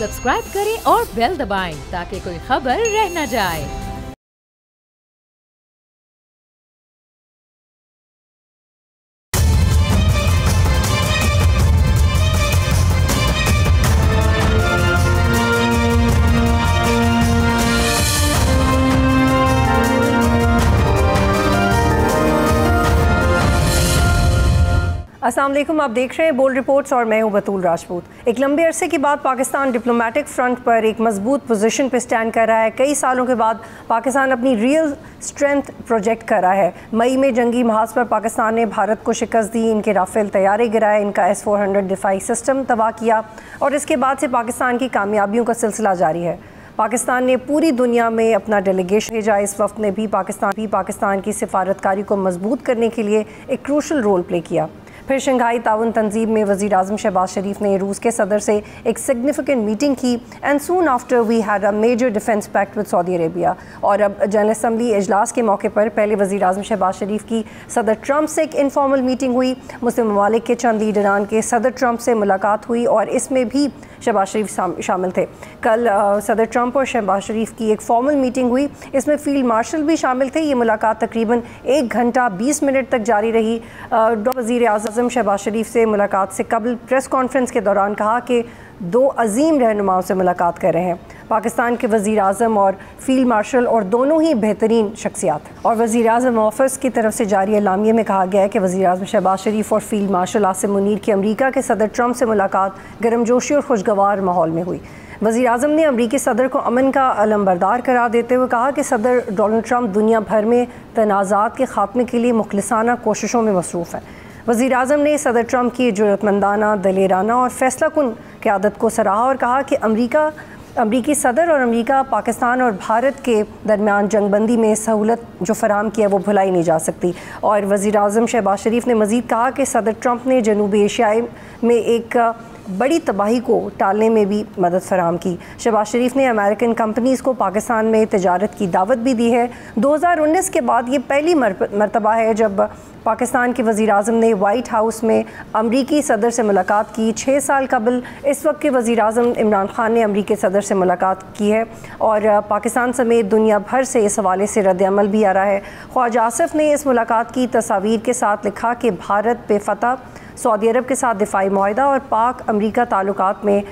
Subscribe करें और bell दबाएं ताकि कोई खबर रह न जाए। अस्सलाम वालेकुम, आप देख रहे हैं बोल्ड रिपोर्ट्स और मैं हूं बतूल राजपूत। एक लंबे अरसे के बाद पाकिस्तान डिप्लोमेटिक फ्रंट पर एक मजबूत पोजीशन पर स्टैंड कर रहा है। कई सालों के बाद पाकिस्तान अपनी रियल स्ट्रेंथ प्रोजेक्ट कर रहा है। मई में जंगी महाज पर पाकिस्तान ने भारत को शिकस्त दी, इनके राफेल तैयारे गिराए, इनका S-400 दिफाई सिस्टम तबाह किया और इसके बाद से पाकिस्तान की कामयाबियों का सिलसिला जारी है। पाकिस्तान ने पूरी दुनिया में अपना डेलीगेशन भेजा। इस वक्त ने भी पाकिस्तान की सिफारतकारी को मजबूत करने के लिए एक क्रूशल रोल प्ले किया। फिर शंघाई ताउन तंजीम में वज़ीर आज़म शहबाज शरीफ ने रूस के सदर से एक सिग्निफिकेंट मीटिंग की and soon after we had a major defence pact with Saudi Arabia. और अब जनरल असम्बली इजलास के मौके पर पहले वज़ीर आज़म शहबाज शरीफ की सदर ट्रंप से एक इनफॉर्मल मीटिंग हुई। मुस्लिम ममालिक के चंद लीडरान के सदर ट्रंप से मुलाकात हुई और इसमें भी शहबाज शरीफ शामिल थे। कल सदर ट्रंप और शहबाज शरीफ की एक फॉर्मल मीटिंग हुई, इसमें फील्ड मार्शल भी शामिल थे। ये मुलाकात तकरीबन 1 घंटा 20 मिनट तक जारी रही। वज़ीर आज़म शहबाज शरीफ से मुलाकात से कबल प्रेस कॉन्फ्रेंस के दौरान कहा कि 2 अजीम रहनुमाओं से मुलाकात कर रहे हैं, पाकिस्तान के वज़ीर आज़म और फील्ड मार्शल, और दोनों ही बेहतरीन शख्सियात। और वज़ीर आज़म ऑफिस की तरफ से जारी एलामिया में कहा गया है कि वज़ीर आज़म शहबाज शरीफ और फील्ड मार्शल आसिम मुनीर की अमरीका के सदर ट्रंप से मुलाकात गर्मजोशी और खुशगवार माहौल में हुई। वज़ीर आज़म ने अमरीकी सदर को अमन का अलमबरदार करार देते हुए कहा कि सदर डोनाल्ड ट्रंप दुनिया भर में तनाज़ात के खात्मे के लिए मुखलिसाना कोशिशों में मसरूफ़ है। वज़ीर आज़म ने सदर ट्रंप की जुर्रतमंदाना, दलेराना और फैसला कुन क़यादत को सराहा और कहा कि अमरीकी सदर और अमरीका, पाकिस्तान और भारत के दरमियान जंगबंदी में सहूलत जो फराम किया वो भुलाई नहीं जा सकती। और वज़ीर आज़म शहबाज शरीफ ने मज़ीद कहा कि सदर ट्रंप ने जनूबी एशिया में एक बड़ी तबाही को टालने में भी मदद फराम की। शहबाज शरीफ ने अमेरिकन कंपनीज़ को पाकिस्तान में तजारत की दावत भी दी है। 2019 के बाद ये पहली मरतबा है जब पाकिस्तान के वज़ीर आज़म ने वाइट हाउस में अमरीकी सदर से मुलाकात की। 6 साल कबल इस वक्त के वज़ीर आज़म इमरान ख़ान ने अमरीकी सदर से मुलाकात की है और पाकिस्तान समेत दुनिया भर से इस हवाले से रद्द-ए-अमल भी आ रहा है। ख्वाजा आसिफ ने इस मुलाकात की तस्वीर के साथ लिखा कि भारत बेफ़तह सऊदी अरब के साथ दिफाई मुआहदा और पाक अमरीका ताल्लुकात में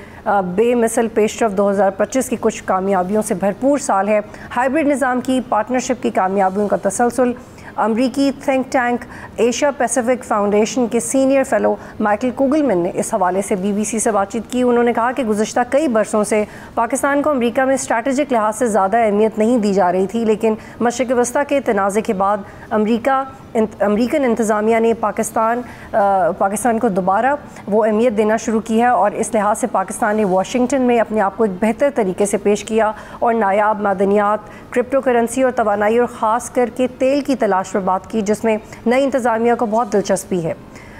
बेमिसल पेशरफ 2025 की कुछ कामयाबियों से भरपूर साल है। हाइब्रिड निज़ाम की पार्टनरशिप की कामयाबियों का तसलसल। अमरीकी think tank Asia Pacific foundation के सीनियर फेलो माइकल कुगलमैन ने इस हवाले से BBC से बातचीत की। उन्होंने कहा कि गुज़श्ता कई बरसों से पाकिस्तान को अमरीका में स्ट्रैटेजिक लिहाज से ज़्यादा अहमियत नहीं दी जा रही थी, लेकिन मशरिक़ वस्ता के तनाज़े के बाद अमरीकन इंतज़ामिया ने पाकिस्तान को दोबारा वो अहमियत देना शुरू की है और इस लिहाज से पाकिस्तान ने वाशिंगटन में अपने आप को एक बेहतर तरीके से पेश किया और नायाब मादनियात, क्रिप्टो करेंसी और तवानाई और ख़ास करके तेल की तलाश पर बात की, जिसमें नई इंतज़ामिया को बहुत दिलचस्पी है।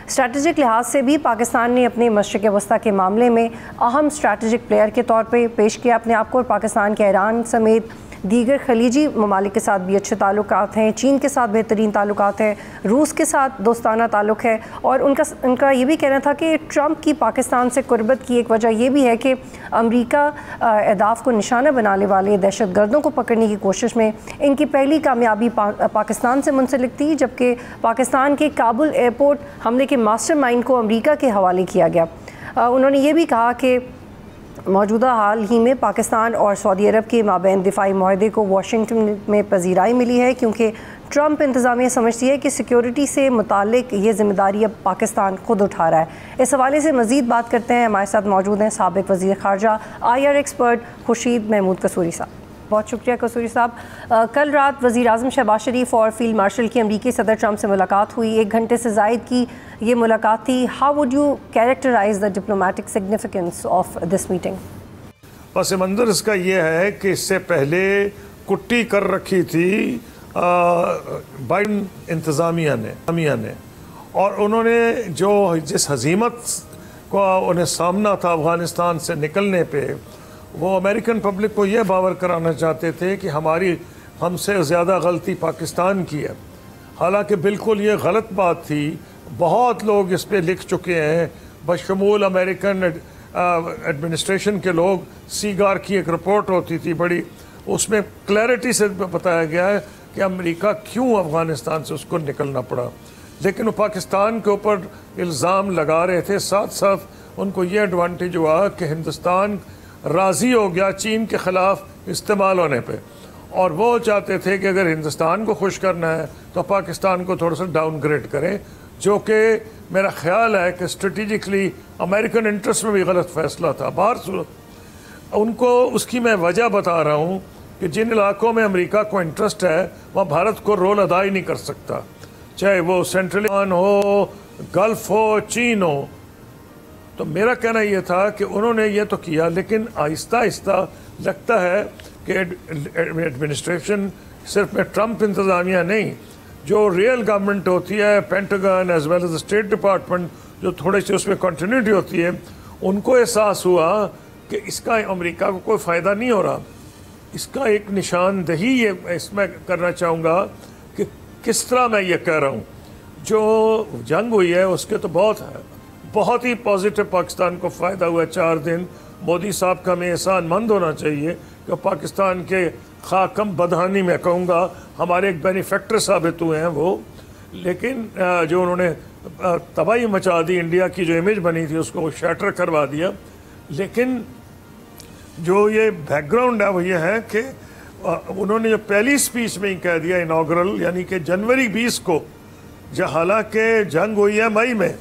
स्ट्रैटेजिक लिहाज से भी पाकिस्तान ने अपने मशरिक़ वस्ता के मामले में अहम स्ट्रैटेजिक प्लेयर के तौर पर पेश किया अपने आप को और पाकिस्तान के ईरान समेत दीगर खलीजी ममालिक के साथ भी अच्छे ताल्लुकात हैं। चीन के साथ बेहतरीन ताल्लुकात हैं, रूस के साथ दोस्ताना ताल्लुक है और उनका ये भी कहना था कि ट्रंप की पाकिस्तान से कुर्बत की एक वजह ये भी है कि अमरीका अहदाफ को निशाना बनाने वाले दहशत गर्दों को पकड़ने की कोशिश में इनकी पहली कामयाबी पाकिस्तान से मुंसलिक थी, जबकि पाकिस्तान के काबुल एयरपोर्ट हमले के मास्टरमाइंड को अमरीका के हवाले किया गया। उन्होंने ये भी कहा कि मौजूदा हाल ही में पाकिस्तान और सऊदी अरब के माबैन दिफाई मुआहदे को वाशिंगटन में पजीराई मिली है, क्योंकि ट्रंप इंतज़ामिया समझती है कि सिक्योरिटी से मुतालिक ये ज़िम्मेदारी अब पाकिस्तान खुद उठा रहा है। इस हवाले से मज़ीद बात करते हैं, हमारे साथ मौजूद हैं साबिक़ वज़ीर ख़ारजा IR एक्सपर्ट खुर्शीद महमूद कसूरी साहब। बहुत शुक्रिया कसूरी साहब। कल रात वज़ीर आज़म शहबाज शरीफ और फील्ड मार्शल की अमरीकी सदर ट्रंप से मुलाकात हुई। 1 घंटे से ज़ायद की ये मुलाकात थी। How would you characterise the diplomatic significance of this meeting? पस मंज़र इसका ये है कि इससे पहले कुट्टी कर रखी थी बाइडन इंतज़ामिया ने और उन्होंने जो जिस हज़ीमत को उन्हें सामना था अफ़गानिस्तान से निकलने पे, वो अमेरिकन पब्लिक को ये बावर कराना चाहते थे कि हमसे ज़्यादा गलती पाकिस्तान की है। हालांकि बिल्कुल ये गलत बात थी। बहुत लोग इस पे लिख चुके हैं, बशमूल अमेरिकन एडमिनिस्ट्रेशन के लोग, सीगार की एक रिपोर्ट होती थी बड़ी, उसमें क्लैरिटी से बताया गया है कि अमेरिका क्यों अफ़गानिस्तान से उसको निकलना पड़ा। लेकिन वो पाकिस्तान के ऊपर इल्ज़ाम लगा रहे थे, साथ साथ उनको ये एडवांटेज हुआ कि हिंदुस्तान राज़ी हो गया चीन के ख़िलाफ़ इस्तेमाल होने पे, और वो चाहते थे कि अगर हिंदुस्तान को खुश करना है तो पाकिस्तान को थोड़ा सा डाउनग्रेड करें, जो कि मेरा ख्याल है कि स्ट्रेटिजिकली अमेरिकन इंटरेस्ट में भी गलत फैसला था। बाहर उनको उसकी मैं वजह बता रहा हूँ कि जिन इलाकों में अमेरिका को इंटरेस्ट है वहाँ भारत को रोल अदा ही नहीं कर सकता, चाहे वो सेंट्रल हो, गल्फ हो, चीन हो। तो मेरा कहना यह था कि उन्होंने ये तो किया, लेकिन आहिस्ता आहिस्ता लगता है कि एडमिनिस्ट्रेशन सिर्फ में ट्रंप इंतज़ामिया नहीं, जो रियल गवर्नमेंट होती है, Pentagon as well as State Department, जो थोड़े से उसमें कंटिन्यूटी होती है, उनको एहसास हुआ कि इसका अमेरिका को कोई फ़ायदा नहीं हो रहा। इसका एक निशानदही ये इसमें करना चाहूँगा कि किस तरह मैं ये कह रहा हूँ, जो जंग हुई है उसके तो बहुत ही पॉजिटिव पाकिस्तान को फ़ायदा हुआ। 4 दिन मोदी साहब का हमें एहसानमंद होना चाहिए कि पाकिस्तान के खाकम बदहानी में कहूँगा हमारे एक बेनिफैक्टर साबित हुए हैं वो। लेकिन जो उन्होंने तबाही मचा दी, इंडिया की जो इमेज बनी थी उसको शैटर करवा दिया। लेकिन जो ये बैकग्राउंड है वो ये है कि उन्होंने जो पहली स्पीच में ही कह दिया इनाग्रल, यानी कि जनवरी 20 को, जो हालांकि जंग हुई है मई में,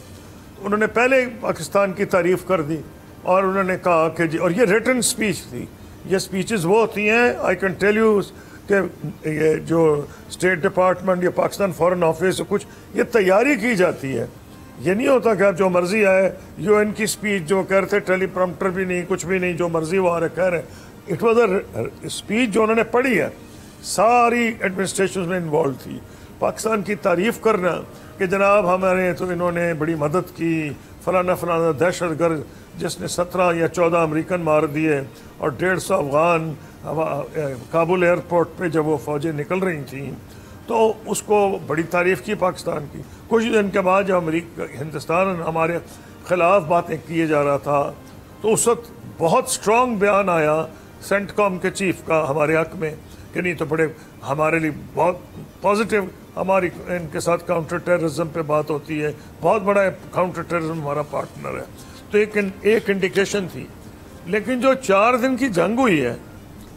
उन्होंने पहले पाकिस्तान की तारीफ़ कर दी और उन्होंने कहा कि, और ये रिटन स्पीच थी, ये स्पीचेस वो होती हैं, आई कैन टेल यू कि ये जो स्टेट डिपार्टमेंट या पाकिस्तान फॉरेन ऑफिस कुछ ये तैयारी की जाती है। ये नहीं होता कि आप जो मर्ज़ी आए, यूएन की स्पीच जो कह रहे थे, टेलीप्रॉम्प्टर भी नहीं, कुछ भी नहीं, जो मर्ज़ी वो आ रहे कह रहे। इट वॉज अ स्पीच जो उन्होंने पढ़ी है, सारी एडमिनिस्ट्रेशन में इन्वॉल्व थी। पाकिस्तान की तारीफ़ करना कि जनाब हमारे तो इन्होंने बड़ी मदद की, फलाना फलाना दहशतगर्द जिसने 17 या 14 अमेरिकन मार दिए और 150 अफगान काबुल एयरपोर्ट पे जब वो फ़ौजें निकल रही थी, तो उसको बड़ी तारीफ़ की पाकिस्तान की। कुछ दिन के बाद जब हिंदुस्तान हमारे ख़िलाफ़ बातें किए जा रहा था, तो उस वक्त बहुत स्ट्रॉन्ग बयान आया सेंटकॉम के चीफ का हमारे हक़ में कि नहीं तो बड़े हमारे लिए बहुत पॉजिटिव, हमारी इनके साथ काउंटर टेररिज्म पे बात होती है, बहुत बड़ा काउंटर टेररिज्म हमारा पार्टनर है। तो एक इंडिकेशन थी। लेकिन जो 4 दिन की जंग हुई है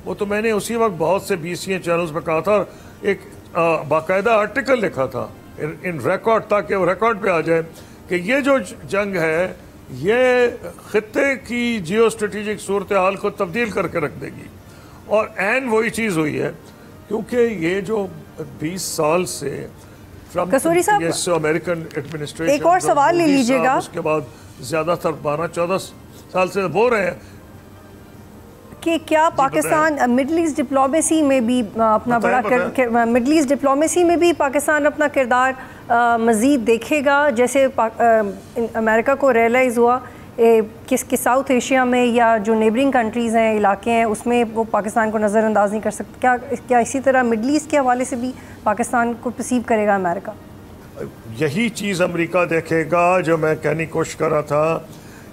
वो तो मैंने उसी वक्त बहुत से BCA चैनल्स पे कहा था, एक बाकायदा आर्टिकल लिखा था इन रिकॉर्ड, ताकि वो रिकॉर्ड पे आ जाए कि ये जो जंग है ये ख़ित्ते की जियो स्ट्रेटेजिक सूरत हाल को तब्दील करके रख देगी। और एन वही चीज़ हुई है, क्योंकि ये जो 20 साल से ट्रंप कसूरी साहब, अमेरिकन एडमिनिस्ट्रेशन, एक और सवाल ले लीजिएगा, उसके बाद ज़्यादातर 12-14 साल से बोल रहे हैं कि क्या पाकिस्तान मिडल ईस्ट डिप्लोमेसी में भी अपना मिडल ईस्ट डिप्लोमेसी में भी पाकिस्तान अपना किरदार मज़ीद देखेगा, जैसे अमेरिका को रियलाइज़ हुआ कि साउथ एशिया में या जो नेबरिंग कंट्रीज़ हैं, इलाके हैं, उसमें वो पाकिस्तान को नज़रअंदाज नहीं कर सकते। क्या इसी तरह मिडल ईस्ट के हवाले से भी पाकिस्तान को परसीव करेगा अमेरिका? यही चीज़ अमेरिका देखेगा जो मैं कहने की कोशिश कर रहा था।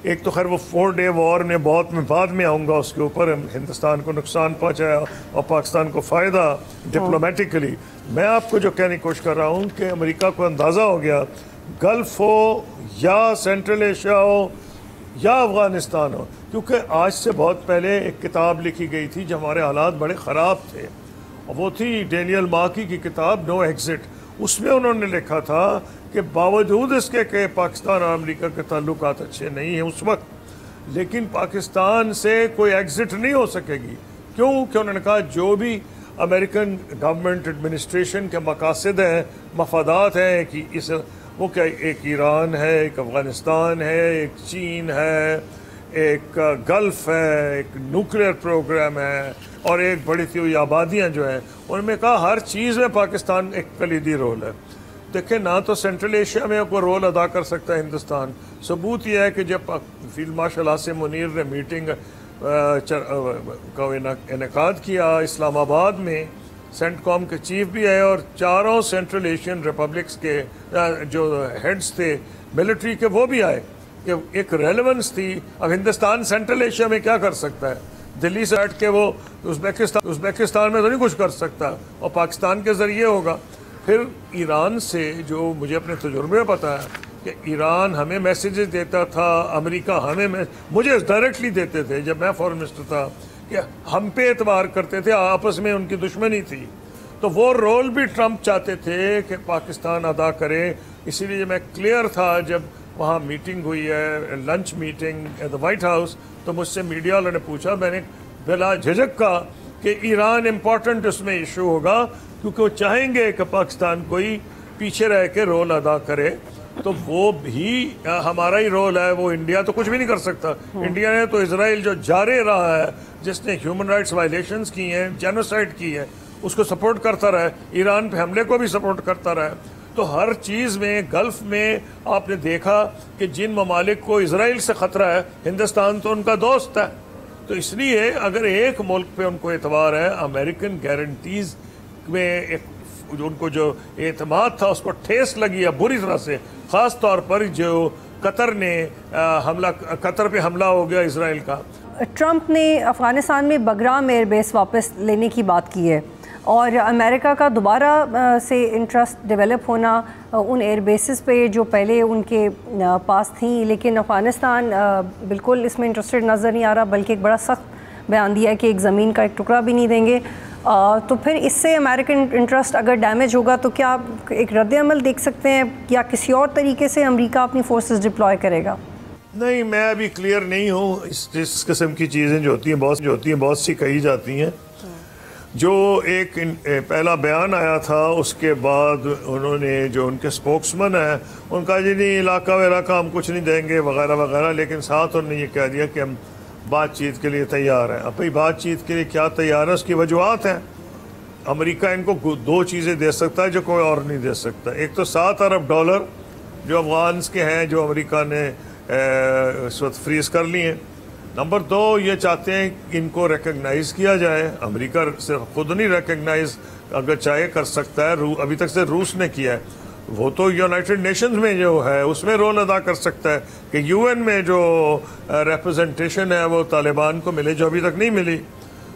एक तो खैर वो 4 डे वॉर ने बहुत में बाद में आऊँगा उसके ऊपर, हिंदुस्तान को नुकसान पहुँचाया और पाकिस्तान को फ़ायदा डिप्लोमेटिकली। मैं आपको जो कहने की कोशिश कर रहा हूँ कि अमेरिका को अंदाज़ा हो गया, गल्फ़ हो या सेंट्रल एशिया हो या अफ़गानिस्तान हो, क्योंकि आज से बहुत पहले एक किताब लिखी गई थी जब हमारे हालात बड़े ख़राब थे, और वो थी डेनियल मार्की की किताब नो एग्ज़िट। उसमें उन्होंने लिखा था कि बावजूद इसके कि पाकिस्तान और अमेरिका के ताल्लुकात अच्छे नहीं हैं उस वक्त, लेकिन पाकिस्तान से कोई एग्ज़िट नहीं हो सकेगी। क्यों? कि उन्होंने कहा जो भी अमेरिकन गवर्नमेंट एडमिनिस्ट्रेशन के मकासद हैं, मफादात हैं कि इस वो क्या, एक ईरान है, एक अफ़गानिस्तान है, एक चीन है, एक गल्फ़ है, एक न्यूक्लियर प्रोग्राम है और एक बड़ी सी हुई आबादियाँ जो हैं, उनमें कहा हर चीज़ में पाकिस्तान एक कलीदी रोल है। देखें, ना तो सेंट्रल एशिया में कोई रोल अदा कर सकता है हिंदुस्तान। सबूत यह है कि जब फील्ड मार्शल आसिम मुनीर ने मीटिंग का इनेकाद किया इस्लामाबाद में, सेंटकॉम के चीफ भी आए और 4 सेंट्रल एशियन रिपब्लिक्स के जो हेड्स थे मिलिट्री के वो भी आए कि एक रेलेवेंस थी। अब हिंदुस्तान सेंट्रल एशिया में क्या कर सकता है? दिल्ली से हट के वो उज़्बेकिस्तान में तो नहीं कुछ कर सकता, और पाकिस्तान के ज़रिए होगा। फिर ईरान से जो मुझे अपने तजुर्बे में पता है कि ईरान हमें मैसेजेस देता था, अमेरिका मुझे डायरेक्टली देते थे जब मैं फॉरेन मिनिस्टर था, कि हम पे एतबार करते थे, आपस में उनकी दुश्मनी थी। तो वो रोल भी ट्रंप चाहते थे कि पाकिस्तान अदा करे। इसीलिए मैं क्लियर था जब वहाँ मीटिंग हुई है, lunch meeting at the white house, तो मुझसे मीडिया वालों ने पूछा, मैंने बिला झिझक कहा कि ईरान इम्पॉर्टेंट उसमें इशू होगा, क्योंकि वो चाहेंगे कि पाकिस्तान कोई पीछे रह के रोल अदा करे। तो वो भी हमारा ही रोल है, वो इंडिया तो कुछ भी नहीं कर सकता। इंडिया ने तो इजराइल जो जारे रहा है, जिसने ह्यूमन राइट्स वायलेशंस की हैं, जेनोसाइड की है, उसको सपोर्ट करता रहा है, ईरान पे हमले को भी सपोर्ट करता रहा है। तो हर चीज़ में, गल्फ़ में आपने देखा कि जिन ममालिक को इजराइल से ख़तरा है, हिंदुस्तान तो उनका दोस्त है। तो इसलिए अगर एक मुल्क पे उनको एतबार है, अमेरिकन गारंटीज़ में एक उनको जो एतमाद था उसको ठेस लगी है बुरी तरह से, ख़ास तौर पर जो कतर पे हमला हो गया इसराइल का। ट्रंप ने अफ़गानिस्तान में बगराम एयरबेस वापस लेने की बात की है, और अमेरिका का दोबारा से इंटरेस्ट डेवलप होना उन एयरबेसिस पे जो पहले उनके पास थी, लेकिन अफ़गानिस्तान बिल्कुल इसमें इंटरेस्टेड नज़र नहीं आ रहा, बल्कि एक बड़ा सख्त बयान दिया है कि एक ज़मीन का एक टुकड़ा भी नहीं देंगे। तो फिर इससे अमेरिकन इंटरेस्ट अगर डैमेज होगा तो क्या एक रद्द-ए-अमल देख सकते हैं, या किसी और तरीके से अमेरिका अपनी फोर्सेस डिप्लॉय करेगा? नहीं, मैं अभी क्लियर नहीं हूँ। इस किस्म की चीज़ें जो होती हैं बहुत सी कही जाती हैं। जो एक पहला बयान आया था, उसके बाद उन्होंने जो उनके स्पोक्समैन है उनका जी नहीं इलाका वेलाका हम कुछ नहीं देंगे वगैरह वगैरह, लेकिन साथ उन्होंने ये कह दिया कि हम बातचीत के लिए तैयार हैं। अब भाई बातचीत के लिए क्या तैयार है, उसकी वजूहत हैं। अमेरिका इनको दो चीज़ें दे सकता है जो कोई और नहीं दे सकता। एक तो $7 अरब जो अफगान के हैं, जो अमेरिका ने इस वक्त फ्रीज कर लिए हैं। नंबर 2, ये चाहते हैं कि इनको रिकग्नाइज़ किया जाए। अमेरिका सिर्फ खुद नहीं रिकग्नाइज़, अगर चाहे कर सकता है। अभी तक से रूस ने किया है, वो तो यूनाइटेड नेशंस में जो है उसमें रोल अदा कर सकता है कि यूएन में जो रिप्रेजेंटेशन है वो तालिबान को मिले, जो अभी तक नहीं मिली।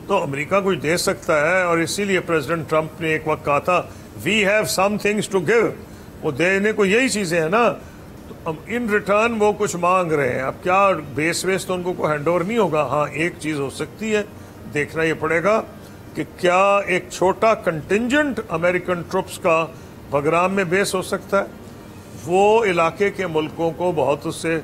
तो अमेरिका कुछ दे सकता है, और इसीलिए प्रेसिडेंट ट्रंप ने एक वक्त कहा था we have some things to give. वो देने को यही चीज़ें हैं ना, तो इन रिटर्न वो कुछ मांग रहे हैं। अब क्या बेस तो उनको को हैंड ओवर नहीं होगा। हाँ, एक चीज़ हो सकती है, देखना ये पड़ेगा कि क्या एक छोटा कंटिंजेंट अमेरिकन ट्रुप्स का बगराम में बेस हो सकता है। वो इलाके के मुल्कों को बहुत उससे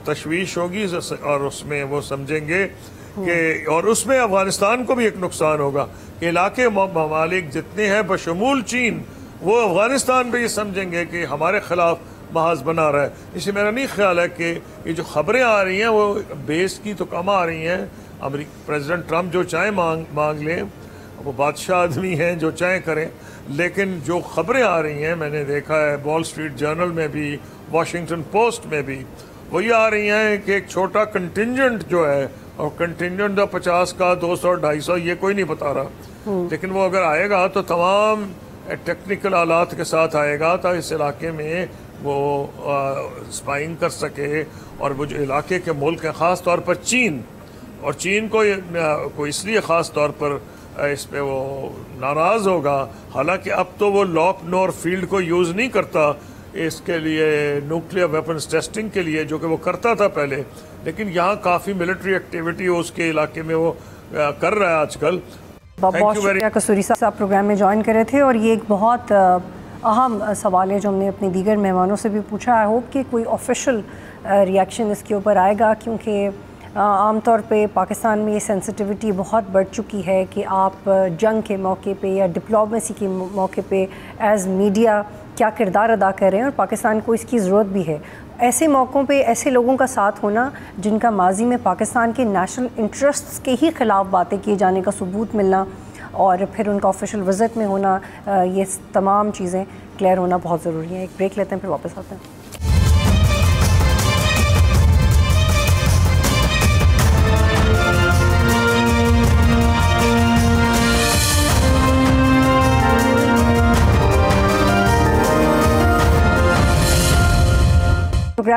तशवीश होगी, और उसमें वो समझेंगे कि, और उसमें अफ़गानिस्तान को भी एक नुकसान होगा कि इलाके ममालिक जितने हैं बशमूल चीन, वो अफ़गानिस्तान पे ये समझेंगे कि हमारे ख़िलाफ़ महाज बना रहा है। इसलिए मेरा नहीं ख्याल है कि ये जो ख़बरें आ रही हैं वो बेस की तो कम आ रही हैं। प्रेसिडेंट ट्रंप जो चाहे मांग लें, वो बादशाह आदमी हैं, जो चाहे करें, लेकिन जो ख़बरें आ रही हैं, मैंने देखा है वॉल स्ट्रीट जर्नल में भी, वाशिंगटन पोस्ट में भी, वही आ रही हैं कि एक छोटा कंटिंजेंट जो है, और कंटिंजेंट 50 का 200 250 ये कोई नहीं बता रहा, लेकिन वो अगर आएगा तो तमाम टेक्निकल आलात के साथ आएगा, ताकि इस इलाके में वो स्पाइंग कर सके। और वो जो इलाके के मुल्क हैं, ख़ास तौर पर चीन, और चीन को इसलिए ख़ास तौर पर इस पे वो नाराज़ होगा। हालांकि अब तो वो लॉक नोर फील्ड को यूज़ नहीं करता इसके लिए, न्यूक्लियर वेपन्स टेस्टिंग के लिए, जो कि वो करता था पहले, लेकिन यहाँ काफ़ी मिलिट्री एक्टिविटी उसके इलाके में वो कर रहा है आजकल। बहुत शुक्रिया कसूरी साहब प्रोग्राम में ज्वाइन करे थे, और ये एक बहुत अहम सवाल है जो हमने अपने दीगर मेहमानों से भी पूछा। आई होप कि कोई ऑफिशियल रिएक्शन इसके ऊपर आएगा, क्योंकि आमतौर पे पाकिस्तान में ये सेंसिटिविटी बहुत बढ़ चुकी है कि आप जंग के मौके पे या डिप्लोमेसी के मौके पे एज़ मीडिया क्या किरदार अदा कर रहे हैं, और पाकिस्तान को इसकी ज़रूरत भी है। ऐसे मौक़ों पे ऐसे लोगों का साथ होना जिनका माजी में पाकिस्तान के नेशनल इंटरेस्ट्स के ही ख़िलाफ़ बातें किए जाने का सबूत मिलना, और फिर उनका ऑफिशियल विज़िट में होना, ये तमाम चीज़ें क्लियर होना बहुत ज़रूरी है। एक ब्रेक लेते हैं, फिर वापस आते हैं।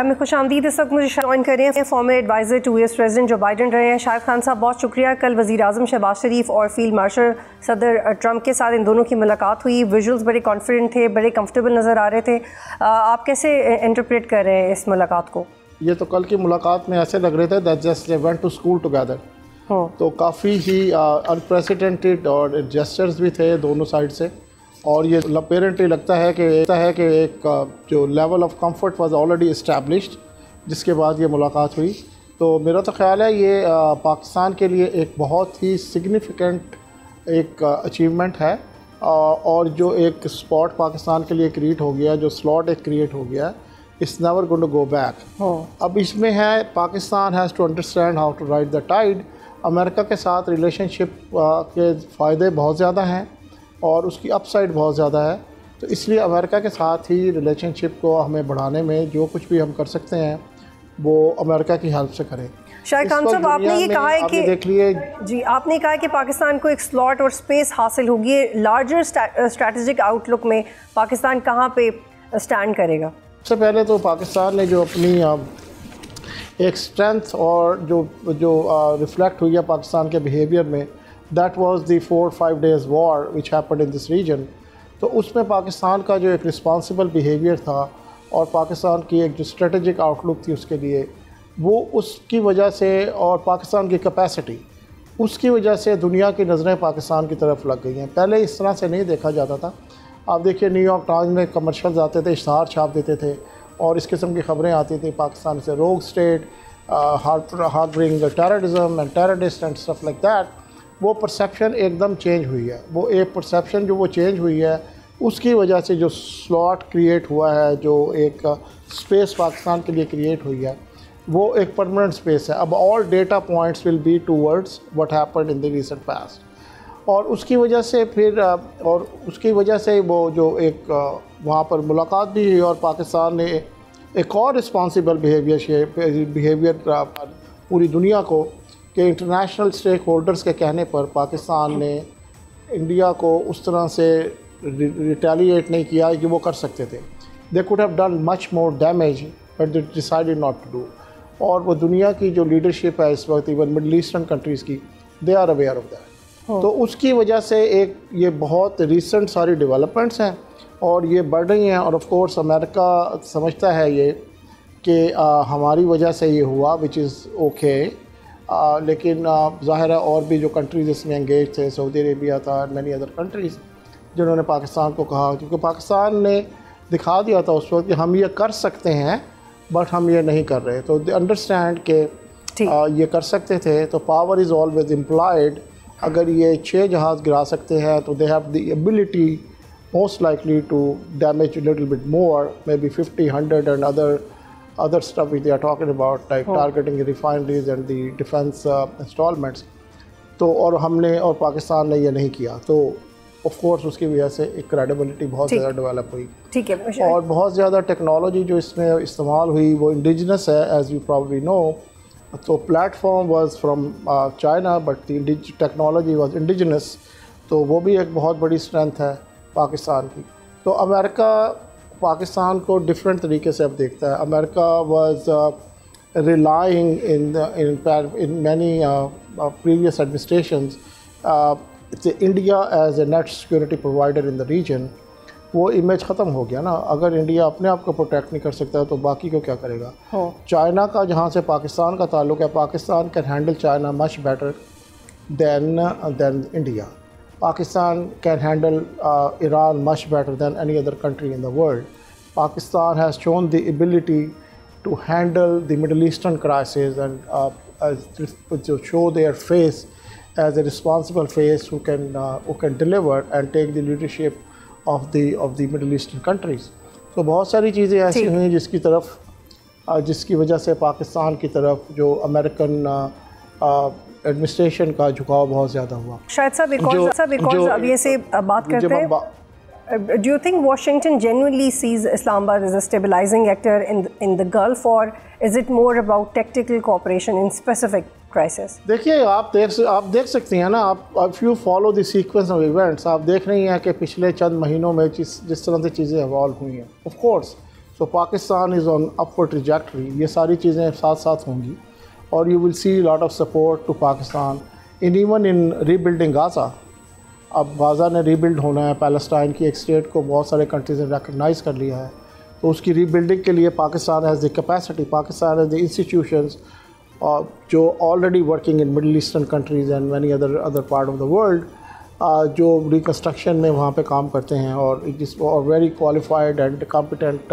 प्रोग्राम में खुश आमदीद। इस वक्त मुझे ज्वाइन कर रहे हैं former adviser to US president Joe Biden रहे हैं शाहिद खान साहब, बहुत शुक्रिया। कल वज़ीर आज़म शहबाज शरीफ और फील्ड मार्शल सदर ट्रंप के साथ इन दोनों की मुलाकात हुई। विजुअल्स बड़े कॉन्फिडेंट थे, बड़े कंफर्टेबल नज़र आ रहे थे। आप कैसे इंटरप्रेट कर रहे हैं इस मुलाकात को? ये तो कल की मुलाकात में ऐसे लग रहे थे that just they went to school together. तो काफ़ी ही अनप्रेसिडेंटेड और जेस्चर्स भी थे दोनों साइड से, और ये अपेरेंटली लगता है कि एक जो level of comfort was already established जिसके बाद ये मुलाकात हुई। तो मेरा तो ख्याल है ये पाकिस्तान के लिए एक बहुत ही सिग्निफिकेंट एक अचीवमेंट है, और जो एक स्पॉट पाकिस्तान के लिए क्रिएट हो गया, जो स्लॉट एक क्रिएट हो गया, it's never going to go back. अब इसमें है Pakistan has to understand how to ride the tide. America के साथ रिलेशनशिप के फ़ायदे बहुत ज़्यादा हैं और उसकी अपसाइड बहुत ज़्यादा है, तो इसलिए अमेरिका के साथ ही रिलेशनशिप को हमें बढ़ाने में जो कुछ भी हम कर सकते हैं वो अमेरिका की हेल्प से करें। शाहिद खान साहब, आपने ये कहा है कि देख लिए जी, आपने कहा है कि पाकिस्तान को एक स्लॉट और स्पेस हासिल होगी। लार्जर स्ट्रैटेजिक आउटलुक में पाकिस्तान कहाँ पे स्टैंड करेगा? सबसे पहले तो पाकिस्तान ने जो अपनी एक स्ट्रेंथ और जो रिफ्लेक्ट हुई है पाकिस्तान के बिहेवियर में, that was the 4-5 days war which happened in this region. तो उसमें पाकिस्तान का जो एक रिस्पॉन्सिबल बिहेवियर था और पाकिस्तान की एक जो स्ट्रेटजिक आउटलुक थी उसके लिए, वो उसकी वजह से, और पाकिस्तान की कैपेसिटी, उसकी वजह से दुनिया की नज़रें पाकिस्तान की तरफ लग गई हैं। पहले इस तरह से नहीं देखा जाता था। आप देखिए न्यूयॉर्क टाइम्स में कमर्शियल्स आते थे, इश्तहार छाप देते थे और इस किस्म की ख़बरें आती थी पाकिस्तान से, रोग state, harbouring terrorism and terrorist and stuff like that. वो परसेप्शन एकदम चेंज हुई है। वो एक परसेप्शन जो वो चेंज हुई है उसकी वजह से जो स्लॉट क्रिएट हुआ है, जो एक स्पेस पाकिस्तान के लिए क्रिएट हुई है, वो एक परमानेंट स्पेस है। अब all data points will be towards what happened in the recent past, और उसकी वजह से फिर वो जो एक वहाँ पर मुलाकात भी हुई और पाकिस्तान ने एक और रिस्पॉन्सिबल बिहेवियर पूरी दुनिया को, कि इंटरनेशनल स्टेक होल्डर्स के कहने पर पाकिस्तान ने इंडिया को उस तरह से रिटेलिएट नहीं किया कि वो कर सकते थे। They could have done much more damage but they decided not to do. और वो दुनिया की जो लीडरशिप है इस वक्त, इवन मिडल ईस्टर्न कंट्रीज़ की, they are aware of that. तो उसकी वजह से एक ये बहुत रिसेंट सारी डेवलपमेंट्स हैं और ये बढ़ रही हैं। और ऑफ कोर्स अमेरिका समझता है ये कि हमारी वजह से ये हुआ, विच इज़ ओके। लेकिन ज़ाहिर है और भी जो कंट्रीज़ इसमें एंगेज थे, सऊदी अरेबिया था, मैनी अदर कंट्रीज़, जिन्होंने पाकिस्तान को कहा, क्योंकि पाकिस्तान ने दिखा दिया था उस वक्त कि हम ये कर सकते हैं बट हम ये नहीं कर रहे। तो दे अंडरस्टैंड के ये कर सकते थे। तो पावर इज़ ऑलवेज इम्प्लॉयड। अगर ये 6 जहाज़ गिरा सकते हैं तो they have the ability most likely to damage little bit more, maybe 50, 100 and other stuff which they are talking about, like targeting the refineries and the defense installments। तो और हमने और पाकिस्तान ने ये नहीं किया, तो ऑफ कोर्स उसकी वजह से एक क्रेडिबिलिटी बहुत ज़्यादा डेवलप हुई। ठीक है। और बहुत ज़्यादा टेक्नोलॉजी जो इसमें इस्तेमाल हुई वो इंडिजिनस है, एज़ यू प्रॉब्ली नो। तो platform was from China but the technology was indigenous, तो वो भी एक बहुत बड़ी स्ट्रेंथ है पाकिस्तान की। तो अमेरिका पाकिस्तान को डिफरेंट तरीके से अब देखता है। America was relying in many previous administrations India as a net security provider in the region. वो इमेज ख़त्म हो गया ना। अगर इंडिया अपने आप को प्रोटेक्ट नहीं कर सकता तो बाकी को क्या करेगा। चाइना का जहाँ से पाकिस्तान का ताल्लुक़ है, Pakistan can handle China much better than India. Pakistan can handle Iran much better than any other country in the world. Pakistan has shown the ability to handle the Middle Eastern crisis and to show their face as a responsible face who can deliver and take the leadership of the Middle Eastern countries. So बहुत सारी चीज़ें ऐसी हुई जिसकी वजह से पाकिस्तान की तरफ जो अमेरिकन एडमिनिस्ट्रेशन का झुकाव बहुत ज़्यादा हुआ। शायद साहब एक और अब ये से बात करते हैं। Do you think Washington genuinely sees Islamabad as a stabilizing actor in the Gulf, or is it more about tactical cooperation in specific crisis? देखिए आप देख सकते हैं ना, आप if you follow the sequence of events, आप देख रही हैं कि पिछले चंद महीनों में जिस तरह से चीज़ें इवॉल्व हुई हैं। Of course so Pakistan is on upward trajectory. ये सारी चीज़ें साथ साथ होंगी और you will see lot of support to Pakistan even in rebuilding Gaza. अब गाज़ा ने रीबिल्ड होना है, पैलेस्टाइन की एक स्टेट को बहुत सारे कंट्रीज़ ने रिकगनाइज़ कर लिया है, तो उसकी रीबिल्डिंग के लिए Pakistan has the capacity, Pakistan has the institutions जो already working in Middle eastern countries and many other part of the world, जो रिकन्स्ट्रक्शन में वहाँ पे काम करते हैं और very qualified and competent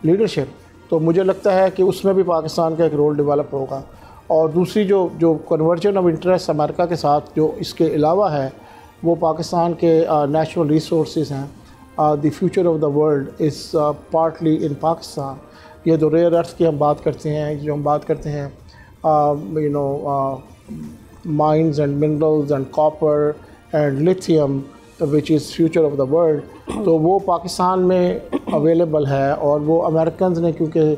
leadership. तो मुझे लगता है कि उसमें भी पाकिस्तान का एक रोल डेवलप होगा। और दूसरी जो कन्वर्जन ऑफ इंटरेस्ट अमेरिका के साथ जो इसके अलावा है, वो पाकिस्तान के नेचुरल रिसोर्सेज हैं। The future of the world is partly in Pakistan. ये जो रेयर अर्थ की हम बात करते हैं, जो हम बात करते हैं mines and minerals and copper and lithium which is future of the world, तो वो पाकिस्तान में अवेलेबल है। और वो अमेरिकन ने क्योंकि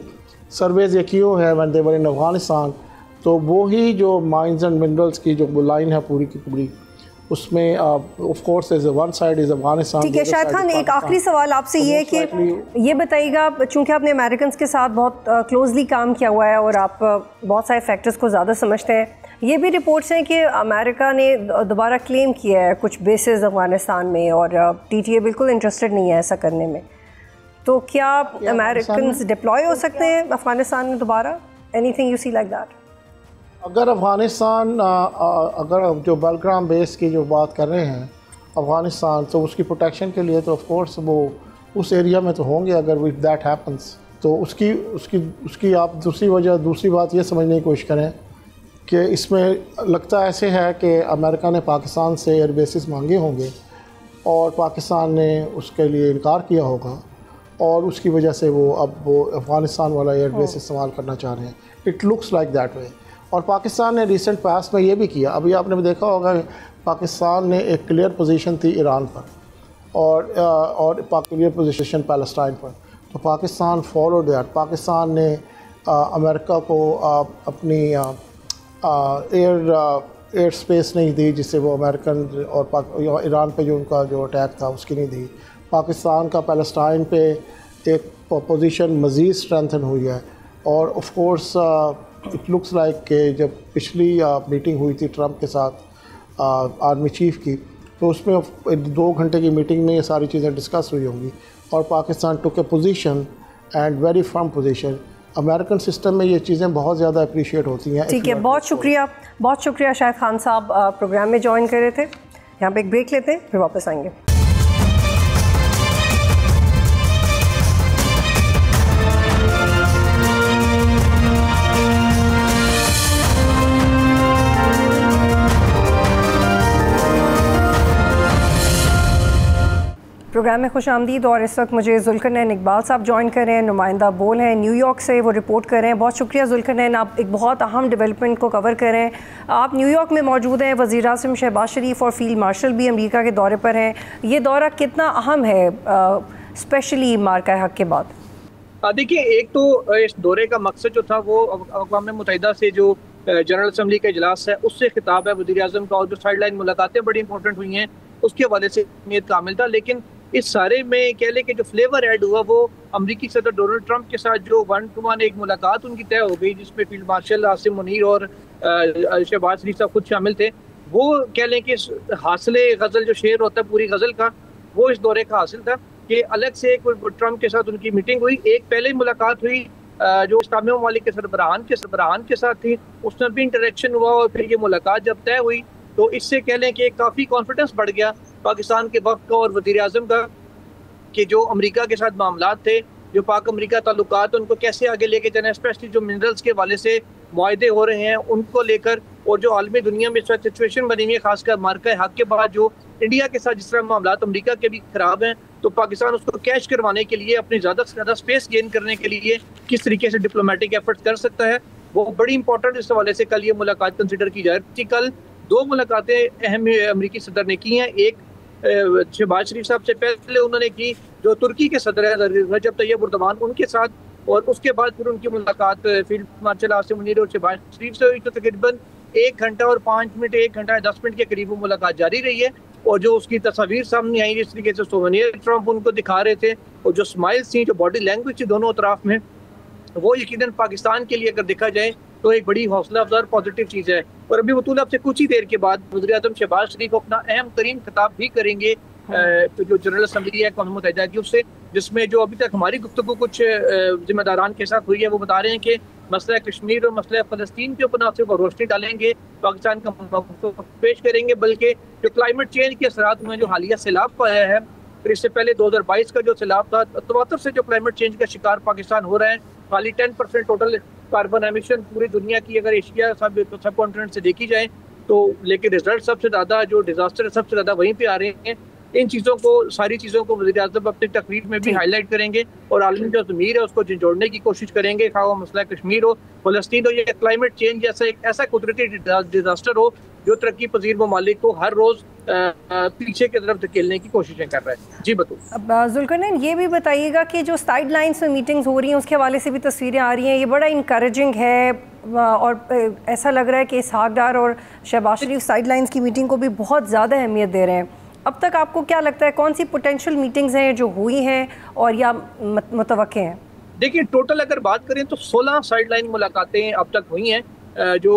सर्वेज ये किए हैं व्हेन दे वर इन अफ़गानिस्तान, तो वो ही जो माइंस एंड मिनरल्स की जो लाइन है पूरी की पूरी, उसमें of course is one side is Afghanistan. ठीक है शाहिद खान, एक आखिरी सवाल आपसे ये है कि ये बताइएगा, चूँकि आपने अमेरिकन के साथ बहुत क्लोजली काम किया हुआ है और आप बहुत सारे फैक्टर्स को ज़्यादा समझते हैं, ये भी रिपोर्ट्स हैं कि अमेरिका ने दोबारा क्लेम किया है कुछ बेसेस अफगानिस्तान में और टीटीए बिल्कुल इंटरेस्टेड नहीं है ऐसा करने में, तो क्या अमेरिकन डिप्लॉय हो सकते हैं अफगानिस्तान में दोबारा? Anything you see like that? अगर अफ़गानिस्तान अगर जो बलग्राम बेस की जो बात कर रहे हैं अफ़गानिस्तान, तो उसकी प्रोटेक्शन के लिए तो ऑफ कोर्स वो उस एरिया में तो होंगे। अगर विद दैट हैपन्स तो उसकी आप दूसरी बात ये समझने की कोशिश करें कि इसमें लगता ऐसे है कि अमेरिका ने पाकिस्तान से एयर बेसिस मांगे होंगे और पाकिस्तान ने उसके लिए इनकार किया होगा और उसकी वजह से वो अफ़गानिस्तान वाला एयर बेस इस्तेमाल करना चाह रहे हैं। It looks like that way. और पाकिस्तान ने रिसेंट पास्ट में ये भी किया, अभी आपने भी देखा होगा पाकिस्तान ने एक क्लियर पोजीशन थी ईरान पर और क्लियर पोजीशन पैलेस्टाइन पर, तो पाकिस्तान फॉलो दैट। पाकिस्तान ने अमेरिका को अपनी एयर स्पेस नहीं दी जिससे वो अमेरिकन और ईरान पे जो उनका जो अटैक था उसकी नहीं दी। पाकिस्तान का पैलेस्टाइन पे एक पोजीशन मज़ीद स्ट्रेंथन हुई है। और of course it looks like कि जब पिछली मीटिंग हुई थी ट्रंप के साथ आर्मी चीफ की, तो उसमें 2 घंटे की मीटिंग में ये सारी चीज़ें डिस्कस हुई होंगी और Pakistan took a position and very firm position. American system में ये चीज़ें बहुत ज़्यादा अप्रिशिएट होती हैं। ठीक है, बहुत शुक्रिया शाहिद खान साहब प्रोग्राम में ज्वाइन कर रहे थे। यहाँ पे एक ब्रेक लेते हैं, फिर वापस आएंगे। प्रोग्राम में खुश आमदीद। और इस वक्त मुझे जुल्करनैन इकबाल साहब ज्वाइन कर रहे हैं, नुमाइंदा बोल हैं न्यूयॉर्क से, वो रिपोर्ट कर रहे हैं। बहुत शुक्रिया जुल्करनैन, आप एक बहुत अहम डेवलपमेंट को कवर कर रहे हैं। आप न्यूयॉर्क में मौजूद हैं, वज़ीर आज़म शहबाज शरीफ और फील्ड मार्शल भी अमेरिका के दौरे पर हैं। ये दौरा कितना अहम है स्पेशली मार्का हक के बाद? देखिए, एक तो इस दौरे का मकसद जो था वो अक़वाम मुत्तहिदा से जो जनरल असम्बली का इजलास है उससे खिताब है वज़ीर आज़म का, और जो साइडलाइन मुलाकातें बड़ी इंपॉर्टेंट हुई हैं उसके हवाले से नीयत कामिल था। लेकिन इस सारे में कह लें कि जो फ्लेवर ऐड हुआ वो अमरीकी सदर डोनाल्ड ट्रंप के साथ जो 1-to-1 एक मुलाकात उनकी तय हो गई, जिसमें फील्ड मार्शल आसिम मुनीर और शहबाज शरीफ साहब खुद शामिल थे। वो कह लें कि हासिले गज़ल जो शेर होता है पूरी गज़ल का, वो इस दौरे का हासिल था कि अलग से एक ट्रंप के साथ उनकी मीटिंग हुई। एक पहले ही मुलाकात हुई जो इस्लामी ममालिक के सरबराहान के साथ थी, उसमें भी इंटरेक्शन हुआ और फिर ये मुलाकात जब तय हुई तो इससे कह लें कि काफ़ी कॉन्फिडेंस बढ़ गया पाकिस्तान के वक्त का और वज़ीर आज़म का कि जो अमेरिका के साथ मामलात थे, जो पाक अमेरिका ताल्लुकात उनको कैसे आगे लेके जाना, स्पेशली जो मिनरल्स के हवाले से मुआहदे हो रहे हैं उनको लेकर, और जो आलमी दुनिया में इस वक्त सिचुएशन बनी हुई है खासकर मार्का हक के बाद जो इंडिया के साथ जिस तरह मामलात अमेरिका के भी ख़राब हैं, तो पाकिस्तान उसको कैश करवाने के लिए अपनी ज़्यादा से ज़्यादा स्पेस गेन करने के लिए किस तरीके से डिप्लोमेटिक एफर्ट कर सकता है, वो बड़ी इंपॉर्टेंट इस हवाले से कल ये मुलाकात कंसिडर की जा रही थी। कल 2 मुलाकातें अहम अमेरिकी सदर ने की हैं। एक शहबाज शरीफ साहब से पहले उन्होंने की जो तुर्की के सदर है रजब तैयब एर्दोगान उनके साथ, और उसके बाद फिर उनकी मुलाकात फील्ड मार्शल आसिम मुनीर और शहबाज शरीफ से हुई। तो तकरीबन 1 घंटा और 5 मिनट 1 घंटा 10 मिनट के करीब वो मुलाकात जारी रही है। और जो उसकी तस्वीर सामने आई जिस तरीके से सोवेनियर ट्रम्प उनको दिखा रहे थे और जो स्माइल्स थी, जो बॉडी लैंग्वेज थी दोनों अतराफ में, वो यकीनन पाकिस्तान के लिए अगर देखा जाए तो एक बड़ी हौसला अफजा और पॉजिटिव चीज़ है। और अभी बतूल आपसे कुछ ही देर के बाद वज़ीर-ए-आज़म शहबाज शरीफ अपना अहम तरीन खिताब भी करेंगे जो जनरल असम्बली है कौम मुत्तहिदा की उससे, जिसमें जो अभी तक हमारी गुफ्तगू कुछ जिम्मेदारान के साथ हुई है वो बता रहे हैं कि मसला कश्मीर और मसला फ़लस्तीन के ऊपर न सिर्फ रोशनी डालेंगे, पाकिस्तान का मौक़िफ़ पेश करेंगे, बल्कि जो क्लाइमेट चेंज के असरात हुए, जो हालिया सैलाब को आया है, फिर इससे पहले 2022 का जो सैलाब था, तवातर से जो क्लाइमेट चेंज का शिकार पाकिस्तान हो रहा है, खाली 10% टोटल कार्बन एमिशन पूरी दुनिया की अगर एशिया सब कॉन्टिनेंट से देखी जाए तो, लेकिन रिजल्ट सबसे ज़्यादा जो डिजास्टर सबसे ज़्यादा वहीं पे आ रहे हैं। इन चीज़ों को, सारी चीज़ों को वज़ीर-ए-आज़म अपनी तकरीर में भी हाईलाइट करेंगे और आलमी जो ज़मीर है उसको जोड़ने की कोशिश करेंगे, खा वो मसला कश्मीर हो, फ़लस्तीन हो, या क्लाइमेट चेंज जैसा एक ऐसा कुदरती डिजास्टर हो जो तरक्की पजीर ममालिक को हर रोज़ पीछे की तरफ धकेलने की कोशिशें कर रहा है। जी बताओ। अब जुल्करनैन ये भी बताइएगा कि जो साइड लाइन्स में मीटिंग्स हो रही हैं उसके हवाले से भी तस्वीरें आ रही हैं, ये बड़ा इनकरेजिंग है और ऐसा लग रहा है कि इसहाक डार और शहबाज शरीफ साइड लाइन्स की मीटिंग को भी बहुत ज़्यादा अहमियत दे रहे हैं। अब तक आपको क्या लगता है कौन सी पोटेंशियल मीटिंग्स हैं जो हुई हैं और या मुतवक्के हैं? देखिए, टोटल अगर बात करें तो 16 साइड लाइन मुलाकातें अब तक हुई हैं जो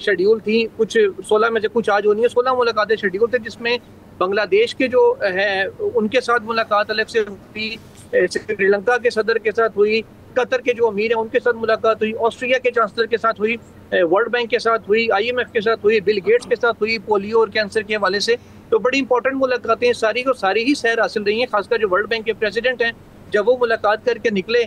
शेड्यूल थी। कुछ 16 में से कुछ आज होनी है, 16 मुलाकातें शेड्यूल थे, जिसमें बांग्लादेश के जो है उनके साथ मुलाकात अलग से हुई, श्रीलंका के सदर के साथ हुई, कतर के जो अमीर हैं उनके साथ मुलाकात हुई, ऑस्ट्रेलिया के चांसलर के साथ हुई, वर्ल्ड बैंक के साथ हुई, IMF के साथ हुई, बिल गेट्स के साथ हुई, पोलियो और कैंसर के हवाले से। तो बड़ी इंपॉर्टेंट मुलाकातें सारी को सारी ही सैर हासिल रही हैं। खासकर जो वर्ल्ड बैंक के प्रेसिडेंट हैं, जब वो मुलाकात करके निकले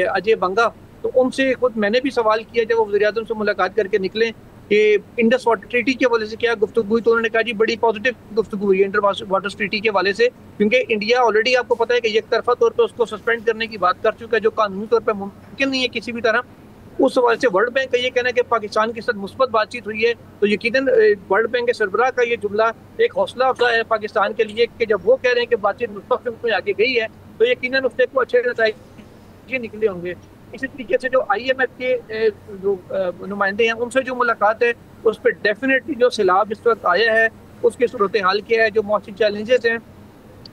अजय बंगा, तो उनसे खुद मैंने भी सवाल किया जब वो वज़ीर-ए-आज़म से मुलाकात करके निकले कि इंडस वाटर ट्रीटी के हवाले से क्या गुफ्तगू हुई, तो उन्होंने कहा जी बड़ी पॉजिटिव गुफ्तगू हुई है इंडस वाटर ट्रीटी के हवाले से, क्योंकि इंडिया ऑलरेडी आपको पता है कि एक तरफा तौर पर उसको सस्पेंड करने की बात कर चुका है, जो कानूनी तौर पर मुमकिन नहीं है किसी भी तरह। उस हवाले से वर्ल्ड बैंक का ये कहना है कि पाकिस्तान के साथ मुस्बत बातचीत हुई है, तो यकीनन वर्ल्ड बैंक के सरबराह का ये जुमला एक हौसला अफजा है पाकिस्तान के लिए कि जब वो कह रहे हैं कि बातचीत मुस्तक़बिल में आगे गई है तो यकीनन उससे को अच्छे नतीजे निकले होंगे। इसी तरीके से जो IMF के जो नुमाइंदे हैं उनसे जो मुलाकात है उस पर डेफिनेटली जो सैलाब इस वक्त आया है उसके सूरत हाल क्या है, जो मौसमी चैलेंजेस हैं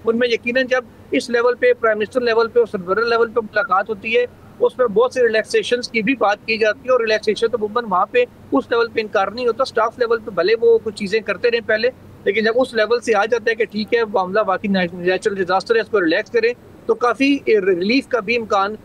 उनमें यकीनन जब इस लेवल पे प्राइम मिनिस्टर लेवल पे और सरबराह लेवल पे मुलाकात होती है उसमें बहुत से रिलैक्सेशन की भी बात की जाती है, और रिलैक्सेशन तो मुमकिन वहाँ पे उस लेवल पे इनकार नहीं होता। स्टाफ लेवल पे भले वो कुछ चीज़ें करते रहे पहले, लेकिन जब उस लेवल से आ जाता है कि ठीक है मामला वाकई नेचुरल डिजास्टर है, इसको रिलैक्स करें, तो काफ़ी रिलीफ का भी इम्कान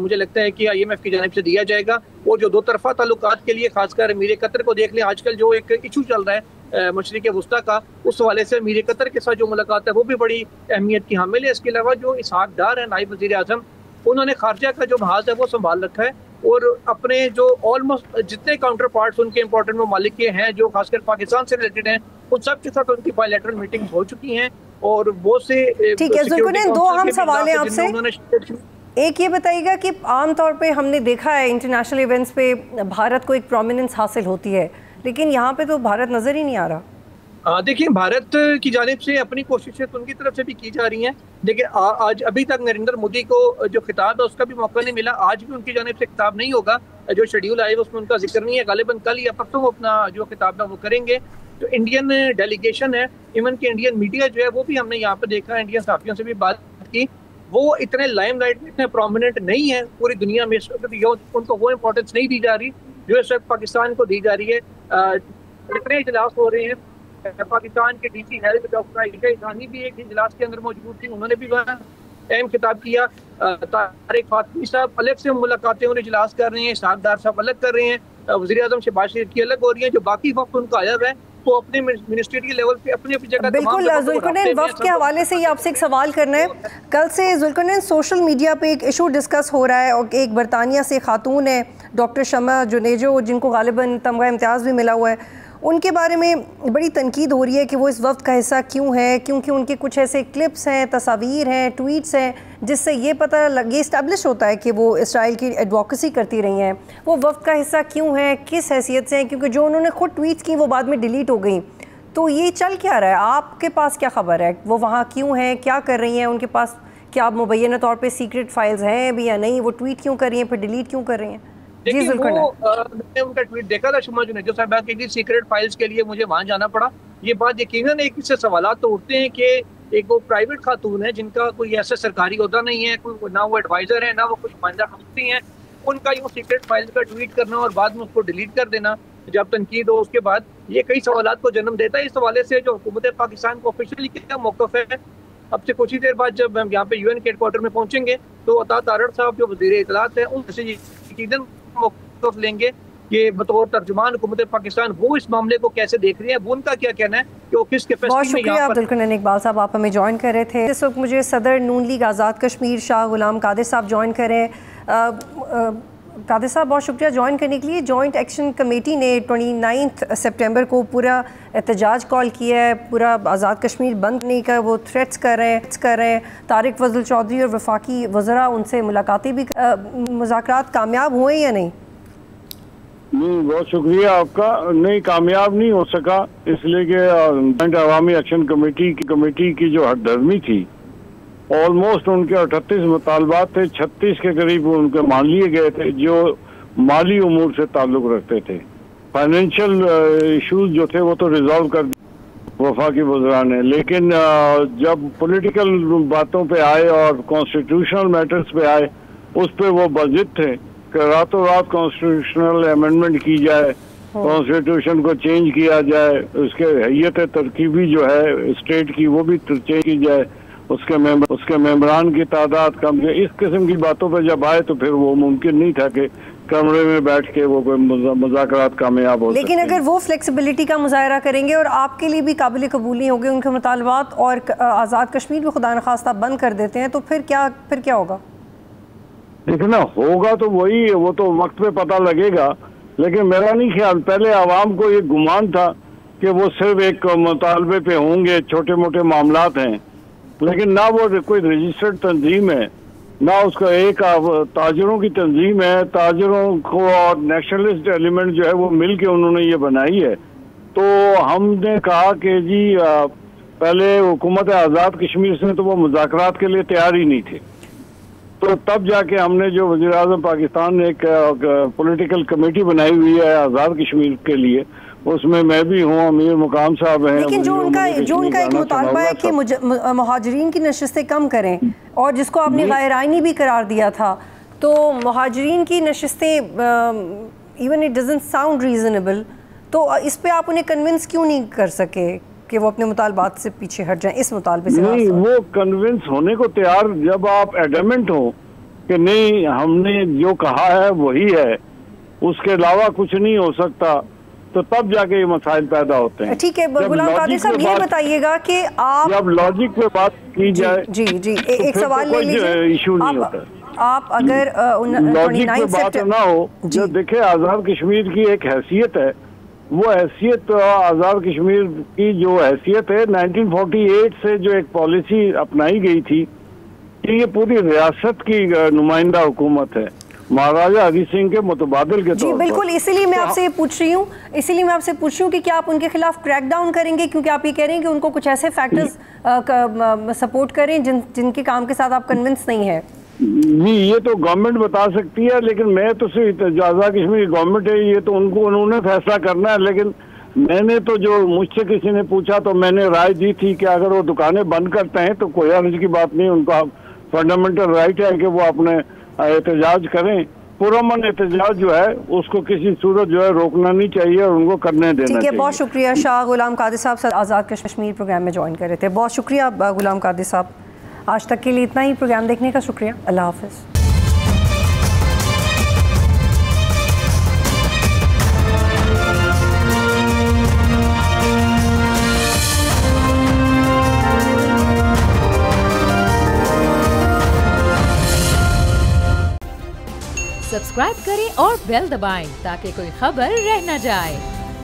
मुझे लगता है कि IMF की जानिब से दिया जाएगा। और जो दो तरफा ताल्लुकात के लिए खासकर अमीर कतर को देख लें, आजकल जो एक इशू चल रहा है मशरिक़ वुस्ता का, उस हवाले से अमीर कतर के साथ जो मुलाकात है वो भी बड़ी अहमियत की हामिल है। इसके अलावा जो इसहाक डार है नायब वज़ीर आज़म, उन्होंने खारजा का जो महाज है वो संभाल रखा है, और अपने जो ऑलमोस्ट जितने काउंटर पार्ट्स उनके इंपॉर्टेंट ममालिक के हैं जो खासकर पाकिस्तान से रिलेटेड हैं उन सब के साथ उनकी बायलैटरल मीटिंग हो चुकी हैं। और वो से ठीक है जुल्करनैन, दो हम सवाल हैं आपसे। एक ये बताइएगा कि आमतौर पे हमने देखा है इंटरनेशनल इवेंट्स पे भारत को एक प्रोमिनेंस हासिल होती है, लेकिन यहाँ पे तो भारत नज़र ही नहीं आ रहा। देखिए, भारत की जानिब से अपनी कोशिशें तो उनकी तरफ से भी की जा रही हैं, लेकिन आज अभी तक नरेंद्र मोदी को जो खिताब है उसका भी मौका नहीं मिला। आज भी उनकी जानिब से खिताब नहीं होगा, जो शेड्यूल आए उसमें उनका जिक्र नहीं है। गालिबन कल या परसों अपना जो खिताब है वो करेंगे। जो इंडियन डेलीगेशन है, इवन कि इंडियन मीडिया जो है वो भी हमने यहाँ पर देखा, इंडियन सहाफ़ियों से भी बात की, वो इतने लाइमलाइट में इतने प्रोमिनेंट नहीं है पूरी दुनिया में। उनको वो इम्पोर्टेंस नहीं दी जा रही जो इस वक्त पाकिस्तान को दी जा रही है। इतने इजलास हो रहे हैं, पाकिस्तान के DC health doctor Ayesha Isani भी एक इजलास के अंदर मौजूद थी, उन्होंने भी वहाँ अहम खिताब किया। तारिक फातमी साहब अलग से मुलाकातें और इजलास कर रहे हैं, इसहाक डार साहब अलग कर रहे हैं, वज़ीर-ए-आज़म शहबाज शरीफ की अलग हो रही है। जो बाकी वक्त उनका आया है वो अपने मिनिस्ट्रियल लेवल पे अपनी अपनी जगह। बिल्कुल जुल्करनैन, वक्त के हवाले से ही आपसे एक सवाल करना है। कल से जुल्करनैन सोशल मीडिया पे एक इशू डिस्कस हो रहा है, और एक बरतानिया से खातून है डॉक्टर शमा जुनेजो, जिनको गालिबन तमगा इम्तियाज़ भी मिला हुआ है, उनके बारे में बड़ी तनकीद हो रही है कि वो इस वक्त का हिस्सा क्यों है, क्योंकि उनके कुछ ऐसे क्लिप्स हैं, तस्वीर हैं, ट्वीट्स हैं, जिससे ये पता लग, ये इस्टेब्लिश होता है कि वो इसराइल की एडवोकेसी करती रही हैं। वो वक्त का हिस्सा क्यों है, किस हैसियत से हैं, क्योंकि जो उन्होंने खुद ट्वीट्स की वो बाद में डिलीट हो गई। तो ये चल क्या रहा है, आपके पास क्या खबर है, वो वहाँ क्यों हैं, क्या कर रही हैं, उनके पास क्या मुबैना तौर पर सीक्रेट फाइल्स हैं भी या नहीं, वो ट्वीट क्यों कर रही हैं, फिर डिलीट क्यों कर रही हैं? देखिए, मैंने उनका ट्वीट देखा था, शमा जुनेजो साहब के सीक्रेट फाइल्स के लिए मुझे वहाँ जाना पड़ा, ये बात यकीनन एक इससे सवाल तो उठते हैं कि एक वो प्राइवेट खातून है जिनका कोई ऐसा सरकारी ओहदा नहीं है, कोई ना वो एडवाइजर है ना वो कोई नुमाइंदा खातून है, उनका यूँ सीक्रेट फाइल का ट्वीट करना और बाद में उसको डिलीट कर देना जब तनकीद हो उसके बाद, ये कई सवालात को जन्म देता है। इस हवाले से जो हुकूमत पाकिस्तान को ऑफिशियली क्या मौक़िफ़ है, अब से कुछ ही देर बाद जब हम यहाँ पे UN के हेडक्वार्टर में पहुँचेंगे तो अता तारड़ साहब जो वज़ीर इत्तलात हैं उनसे यकीनन मौक़िफ़ लेंगे कि बतौर तर्जुमान हुकूमत पाकिस्तान वो इस मामले को कैसे देख रही है, वो उनका क्या कहना है कि वो किस कैपेसिटी में। बहुत शुक्रिया अब्दुल कन्नन इकबाल साहब, आप हमें ज्वाइन कर रहे थे। इस वक्त मुझे सदर नून लीग आज़ाद कश्मीर शाह गुलाम कादिर साहब ज्वाइन करें। कादिर साहब बहुत शुक्रिया ज्वाइन करने के लिए। जॉइंट एक्शन कमेटी ने 29 सितंबर को पूरा एहतजाज कॉल किया है, पूरा आज़ाद कश्मीर बंद नहीं का वो थ्रेट्स कर रहे हैं। तारिक फजल चौधरी और वफाकी वज़रा उनसे मुलाकातें भी, मुज़ाकरात कामयाब हुए या नहीं? नहीं, बहुत शुक्रिया आपका। नहीं, कामयाब नहीं हो सका, इसलिए कि जॉइंट अवामी एक्शन कमेटी की जो हरदर्मी थी, ऑलमोस्ट उनके 38 मुतालबात थे, 36 के करीब उनके मान लिए गए थे जो माली उमूर से ताल्लुक रखते थे। फाइनेंशियल इश्यूज जो थे वो तो रिजॉल्व कर दिए वफाकी वज़रा ने, लेकिन जब पॉलिटिकल बातों पे आए और कॉन्स्टिट्यूशनल मैटर्स पे आए उस पे वो बजिद थे कि रातों रात कॉन्स्टिट्यूशनल अमेंडमेंट की जाए, कॉन्स्टिट्यूशन को चेंज किया जाए, उसके हैयत तरकीबी जो है स्टेट की वो भी चेंज की जाए, उसके मेंबरान की तादाद कम है। इस किस्म की बातों पर जब आए तो फिर वो मुमकिन नहीं था कि कमरे में बैठ के वो कोई मुज़ाकरात कामयाब हो। लेकिन अगर वो फ्लेक्सिबिलिटी का मुजाहरा करेंगे और आपके लिए भी काबिल कबूल नहीं होंगे उनके मुतालबात और आज़ाद कश्मीर भी खुदा न खास्ता बंद कर देते हैं तो फिर क्या होगा? देखो ना, होगा तो वही, वो तो वक्त पे पता लगेगा, लेकिन मेरा नहीं ख्याल, पहले आवाम को ये गुमान था कि वो सिर्फ एक मुतालबे पे होंगे, छोटे मोटे मामलात हैं, लेकिन ना वो कोई रजिस्टर्ड तंजीम है, ना उसका एक ताजरों की तंजीम है। ताजरों को और नेशनलिस्ट एलिमेंट जो है वो मिल के उन्होंने ये बनाई है। तो हमने कहा कि जी पहले हुकूमत आज़ाद कश्मीर से तो वो मुज़ाकरात के लिए तैयार ही नहीं थे, तो तब जाके हमने जो वज़ीर आज़म पाकिस्तान ने एक पॉलिटिकल कमेटी बनाई हुई है आज़ाद कश्मीर के लिए, उसमें मैं भी हूँ, अमीर मुकाम साहब हैं। लेकिन जो उनका एक मुतालबा है कि मुहाजिरीन की नशिस्तें कम करें और जिसको आपने गैर आईनी भी करार दिया था, तो मुहाजिरीन की नशिस्तें even it doesn't sound reasonable, तो इस पे आप उन्हें कन्विंस क्यों नहीं कर सके कि वो अपने मुतालबात से पीछे हट जाएं इस मुतालबे से? नहीं, वो कन्विंस होने को तैयार जब आप एडमेंट हो कि नहीं हमने जो कहा है वही है, उसके अलावा कुछ नहीं हो सकता, तो तब जाके ये मसाइल पैदा होते हैं। ठीक है, गुलाम कादिर साहब ये बताइएगा कि आप जब लॉजिक पे बात की जाए जी एक सवाल ले लीजिए, इशू नहीं होता। आप अगर लॉजिक पे बात ना हो, जो देखे आज़ाद कश्मीर की एक हैसियत है, वो हैसियत आज़ाद कश्मीर की जो हैसियत है 1948 से जो एक पॉलिसी अपनाई गई थी कि ये पूरी रियासत की नुमाइंदा हुकूमत है, महाराजा हरि सिंह के मुतबादिल के तौर पर। बिल्कुल, इसीलिए मैं आपसे पूछ रही हूँ कि क्या आप उनके खिलाफ क्रैक डाउन करेंगे, क्योंकि आप ये कह रहे हैं कि उनको कुछ ऐसे फैक्टर्स सपोर्ट करें जिनके काम के साथ आप कन्विंस नहीं है। नहीं, ये तो गवर्नमेंट बता सकती है, लेकिन मैं तो सिर्फ आज़ाद कश्मीर गवर्नमेंट है, ये तो उन्होंने फैसला करना है। लेकिन मैंने तो जो मुझसे किसी ने पूछा तो मैंने राय दी थी कि अगर वो दुकानें बंद करते हैं तो कोई हर्ज की बात नहीं, उनका फंडामेंटल राइट है कि वो अपने एहतजाज करें। पुरअमन एहतजाज जो है उसको किसी सूरत जो है रोकना नहीं चाहिए और उनको करने देना चाहिए। बहुत शुक्रिया। शाह गुलाम कादिर साहब आज़ाद कश्मीर प्रोग्राम में ज्वाइन कर रहे थे, बहुत शुक्रिया गुलाम कादिर साहब। आज तक के लिए इतना ही, प्रोग्राम देखने का शुक्रिया, अल्लाह हाफ़िज़। सब्सक्राइब करें और बेल दबाएं ताकि कोई खबर रह न जाए।